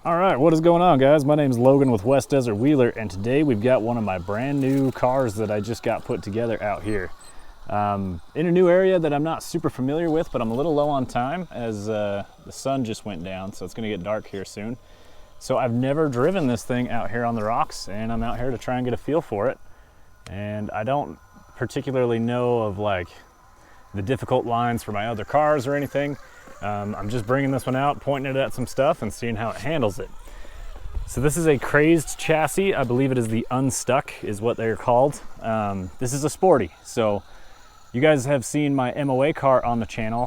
All right, what is going on, guys? My name is Logan with West Desert Wheeler, and today we've got one of my brand new cars that I just got put together out here. In a new area that I'm not super familiar with, but I'm a little low on time as the sun just went down, so it's gonna get dark here soon. So I've never driven this thing out here on the rocks, and I'm out here to try and get a feel for it. And I don't particularly know of like the difficult lines for my other cars or anything. I'm just bringing this one out, pointing it at some stuff and seeing how it handles it. So this is a Krazed chassis. I believe it is the Unstuck is what they're called. This is a Sporty. So you guys have seen my MOA car on the channel,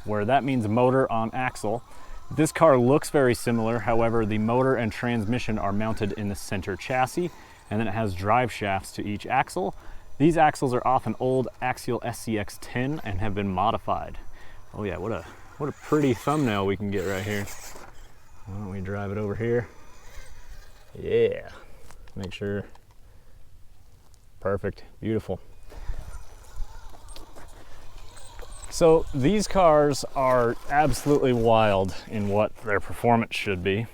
where that means motor on axle. This car looks very similar. However, the motor and transmission are mounted in the center chassis, and then it has drive shafts to each axle. These axles are off an old Axial SCX-10 and have been modified. Oh yeah, what a pretty thumbnail we can get right here. Why don't we drive it over here? Yeah, make sure. Perfect, beautiful. So these cars are absolutely wild in what their performance should be.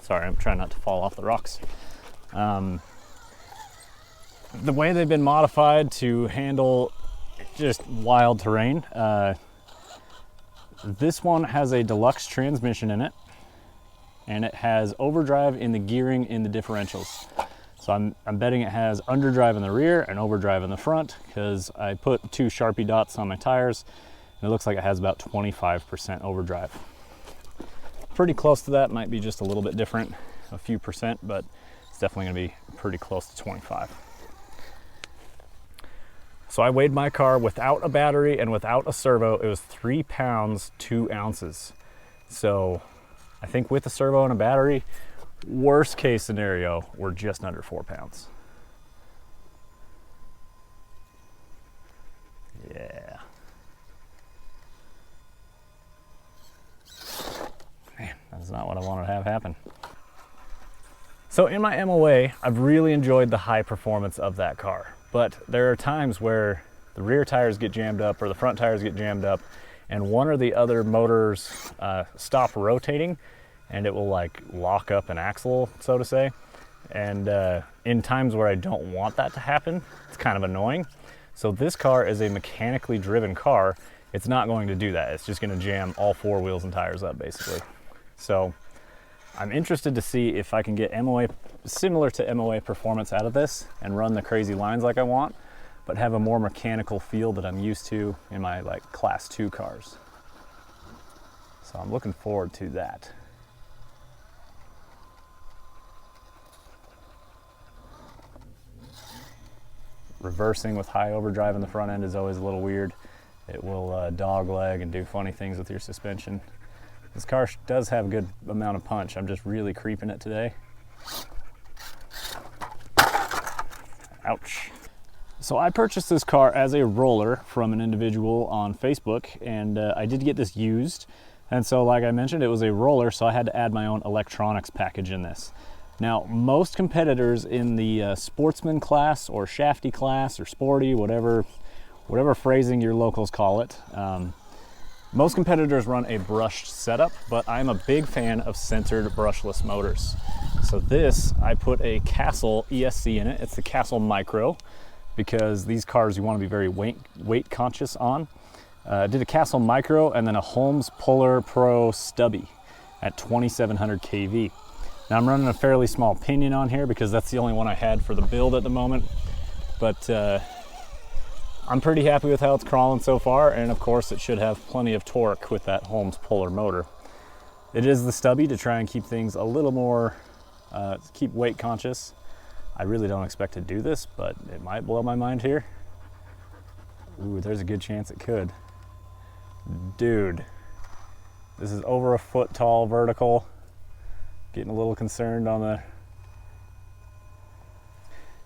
Sorry, I'm trying not to fall off the rocks. The way they've been modified to handle just wild terrain. This one has a deluxe transmission in it, and it has overdrive in the gearing in the differentials. So I'm betting it has underdrive in the rear and overdrive in the front, because I put two Sharpie dots on my tires, and it looks like it has about 25% overdrive. Pretty close to that, might be just a little bit different, a few percent, but it's definitely gonna be pretty close to 25. So I weighed my car without a battery and without a servo. It was 3 pounds, 2 ounces. So I think with a servo and a battery, worst case scenario, we're just under 4 pounds. Yeah. Man, that's not what I wanted to have happen. So in my MOA, I've really enjoyed the high performance of that car. But there are times where the rear tires get jammed up or the front tires get jammed up, and one or the other motors stop rotating, and it will like lock up an axle, so to say. And in times where I don't want that to happen, it's kind of annoying. So this car is a mechanically driven car. It's not going to do that. It's just going to jam all 4 wheels and tires up, basically. So I'm interested to see if I can get MOA similar to MOA performance out of this and run the crazy lines like I want, but have a more mechanical feel that I'm used to in my like class 2 cars. So I'm looking forward to that. Reversing with high overdrive in the front end is always a little weird. It will dog leg and do funny things with your suspension. This car does have a good amount of punch. I'm just really creeping it today. Ouch. So I purchased this car as a roller from an individual on Facebook, and I did get this used. And so like I mentioned, it was a roller, so I had to add my own electronics package in this. Now, most competitors in the sportsman class or shafty class or sporty, whatever phrasing your locals call it, most competitors run a brushed setup, but I'm a big fan of centered brushless motors. So this, I put a Castle ESC in it. It's the Castle Micro, because these cars you want to be very weight conscious on. I did a Castle Micro and then a Holmes Puller Pro Stubby at 2700 kV. Now I'm running a fairly small pinion on here because that's the only one I had for the build at the moment. But I'm pretty happy with how it's crawling so far, and of course it should have plenty of torque with that Holmes Puller motor. It is the Stubby to try and keep things a little more, keep weight conscious. I really don't expect to do this, but it might blow my mind here. Ooh, there's a good chance it could. Dude, this is over 1 foot tall vertical. Getting a little concerned on the,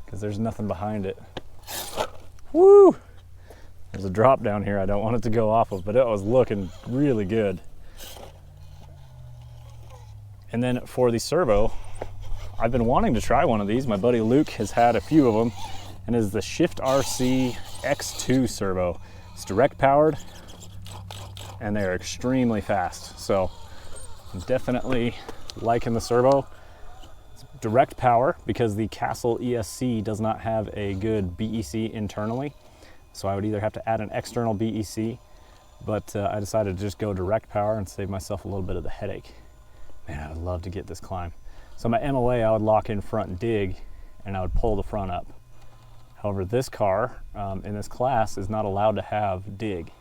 because there's nothing behind it. Woo! There's a drop down here I don't want it to go off of, but it was looking really good. And then for the servo, I've been wanting to try one of these. My buddy Luke has had a few of them, and is the Shift RC X2 servo. It's direct powered, and they're extremely fast. So I'm definitely like in the Servo, it's direct power because the Castle ESC does not have a good BEC internally. So I would either have to add an external BEC, but I decided to just go direct power and save myself a little bit of the headache. Man, I would love to get this climb. So my MOA, I would lock in front and dig, and I would pull the front up. However, this car in this class is not allowed to have dig.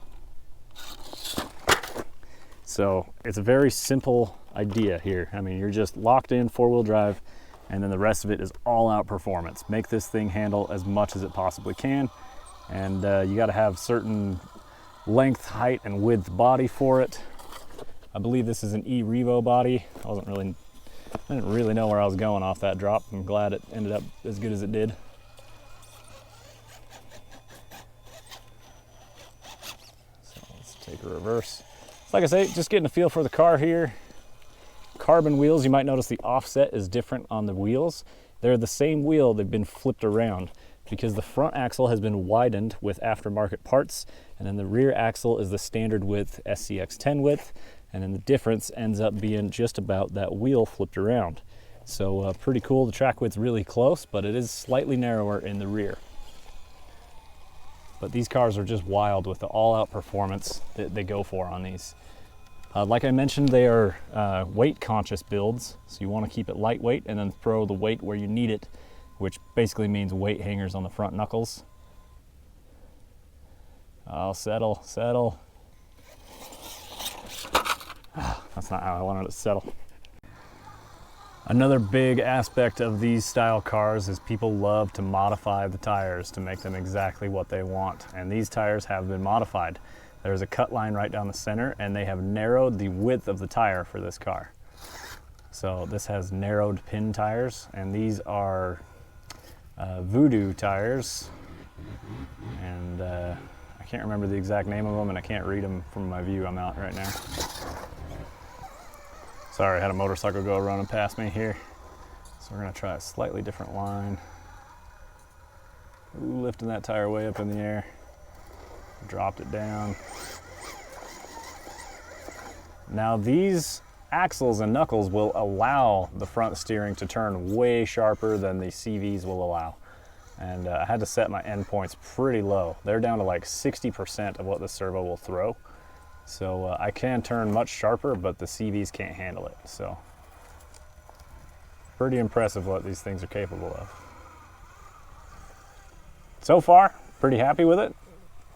So it's a very simple idea here. I mean, you're just locked in four-wheel drive, and then the rest of it is all out performance. Make this thing handle as much as it possibly can, and you got to have certain length, height, and width body for it. I believe this is an E-Revo body. I didn't really know where I was going off that drop. I'm glad it ended up as good as it did. So let's take a reverse. So like I say, just getting a feel for the car here. Carbon wheels, you might notice the offset is different on the wheels. They're the same wheel, they've been flipped around because the front axle has been widened with aftermarket parts, and then the rear axle is the standard width SCX10 width, and then the difference ends up being just about that wheel flipped around. So pretty cool. The track width's really close, but it is slightly narrower in the rear. But these cars are just wild with the all-out performance that they go for on these. Like I mentioned, they are weight-conscious builds, so you want to keep it lightweight and then throw the weight where you need it, which basically means weight hangers on the front knuckles. Oh, settle, settle. That's not how I wanted it to settle. Another big aspect of these style cars is people love to modify the tires to make them exactly what they want, and these tires have been modified. There's a cut line right down the center, and they have narrowed the width of the tire for this car. So this has narrowed pin tires, and these are Voodoo tires, and I can't remember the exact name of them, and I can't read them from my view. I'm out right now. Sorry, I had a motorcycle go running past me here. So we're gonna try a slightly different line. Ooh, lifting that tire way up in the air. Dropped it down. Now these axles and knuckles will allow the front steering to turn way sharper than the CVs will allow. And I had to set my endpoints pretty low. They're down to like 60% of what the Servo will throw. So I can turn much sharper, but the CVs can't handle it. So pretty impressive what these things are capable of. So far, pretty happy with it.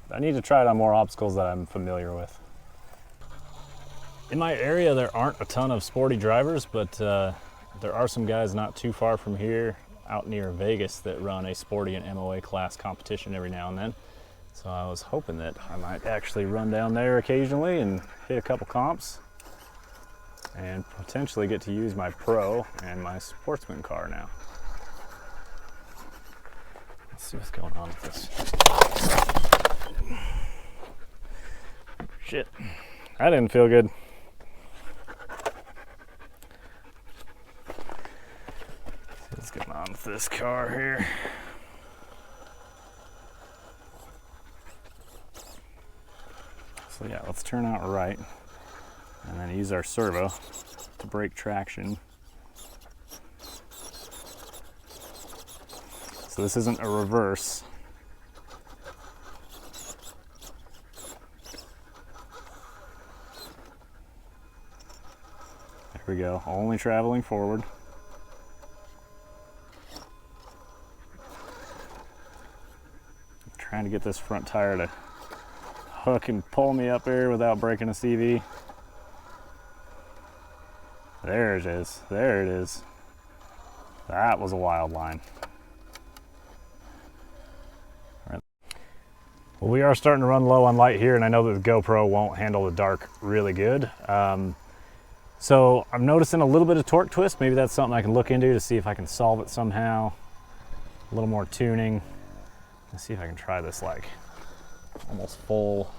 I need to try it on more obstacles that I'm familiar with. In my area, there aren't a ton of Sporty drivers, but there are some guys not too far from here out near Vegas that run a Sporty and MOA class competition every now and then. So I was hoping that I might actually run down there occasionally and hit a couple comps and potentially get to use my Pro and my Sportsman car now. Let's see what's going on with this. Shit, that didn't feel good. What's going on with this car here? So yeah, let's turn out right and then use our servo to break traction. So this isn't a reverse. There we go, only traveling forward. I'm trying to get this front tire to hook and pull me up here without breaking a CV. There it is, there it is. That was a wild line. All right. Well, we are starting to run low on light here, and I know that the GoPro won't handle the dark really good. So I'm noticing a little bit of torque twist. Maybe that's something I can look into to see if I can solve it somehow. A little more tuning. Let's see if I can try this like almost full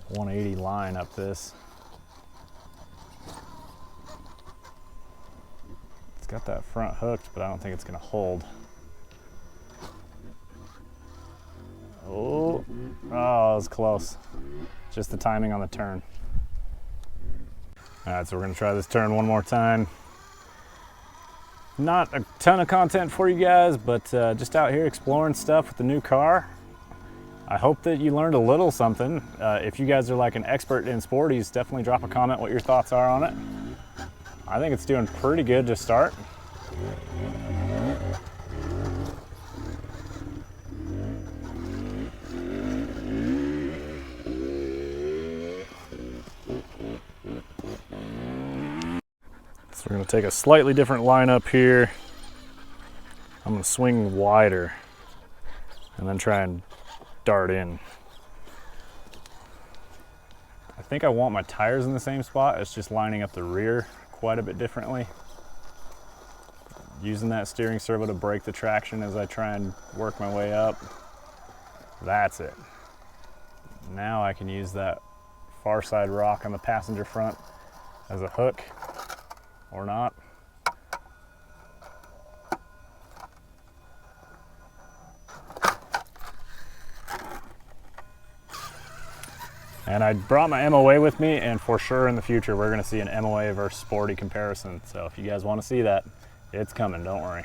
180 line up this. It's got that front hooked, but I don't think it's gonna hold. Oh, that was close. Just the timing on the turn. All right, so we're gonna try this turn one more time. Not a ton of content for you guys, but just out here exploring stuff with the new car. I hope that you learned a little something. If you guys are like an expert in Sporties, definitely drop a comment what your thoughts are on it. I think it's doing pretty good to start. So we're going to take a slightly different lineup here. I'm going to swing wider and then try and dart in. I think I want my tires in the same spot. It's just lining up the rear quite a bit differently. Using that steering servo to break the traction as I try and work my way up. That's it. Now I can use that far side rock on the passenger front as a hook. Or not. And I brought my MOA with me, and for sure in the future we're going to see an MOA versus Sporty comparison. So if you guys want to see that, it's coming, don't worry.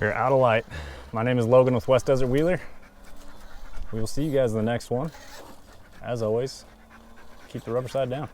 We're out of light. My name is Logan with West Desert Wheeler. We will see you guys in the next one. As always, keep the rubber side down.